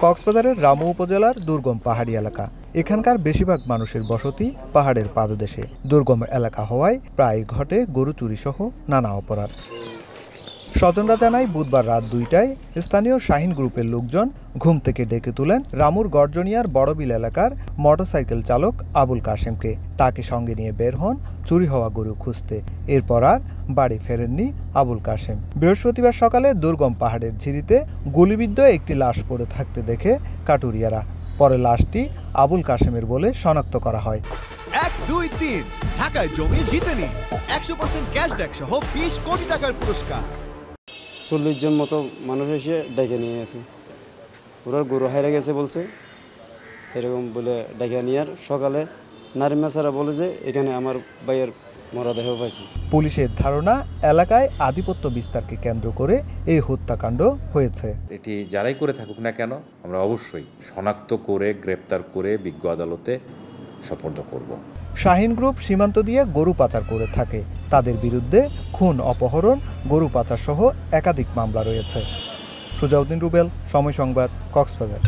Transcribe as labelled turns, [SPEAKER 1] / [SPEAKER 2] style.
[SPEAKER 1] কক্সবাজারের রামু উপজেলার দুর্গম পাহাড়ি এলাকা। এখানকার বেশিরভাগ মানুষের বসতি পাহাড়ের পাদদেশে। দুর্গম এলাকা হওয়ায় প্রায় ঘটে গরু চুরি সহ নানা অপরাধ। স্বজনরা জানায় বুধবার রাত 2টায় স্থানীয় শাহিন গ্রুপের লোকজন ঘুম থেকে ডেকে তুলেন রামুর গর্জনিয়ার বড়বিল এলাকার মোটরসাইকেল চালক আবুল কাশেমকে। তাকে সঙ্গে নিয়ে বের হন চুরি হওয়া গরু খুঁজতে। এরপর আর বাড়ি ফেরেননি আবুল কাশেম। বৃহস্পতিবার সকালে দুর্গম পাহাড়ের ঝিরিতে গুলিবিদ্ধ একটি লাশ পড়ে থাকতে দেখে কাটুরিয়ারা। পরে লাশটি আবুল কাশেমের বলে শনাক্ত করা হয়।
[SPEAKER 2] 1, 2, 3 ঢাকায় জমি জিতে নিন 100% ক্যাশব্যাক সহ 20 কোটি টাকার পুরস্কার।
[SPEAKER 3] 40 জন মতো মানুষ এসে ডেকে নিয়ে গেছে। ওরা গরু হারিয়ে গেছে বলছে, এরকম বলে ডেকে নিয়ে আর সকালে নারিমাছারা বলে যে এখানে আমার ভাইয়ের মরদেহ পাইছে।
[SPEAKER 1] পুলিশের ধারণা এলাকায় আধিপত্য বিস্তারকে কেন্দ্র করে এই হত্যাকাণ্ড হয়েছে।
[SPEAKER 4] এটি যারাই করে থাকুক না কেন আমরা অবশ্যই শনাক্ত করে গ্রেপ্তার করে বিজ্ঞ আদালতে সোপর্দ করব।
[SPEAKER 1] শাহিন গ্রুপ সীমান্ত দিয়ে গরু পাচার করে থাকে। তাদের বিরুদ্ধে খুন, অপহরণ, গরু পাচার সহ একাধিক মামলা রয়েছে। সুজাউদ্দিন রুবেল, সময় সংবাদ, কক্সবাজার।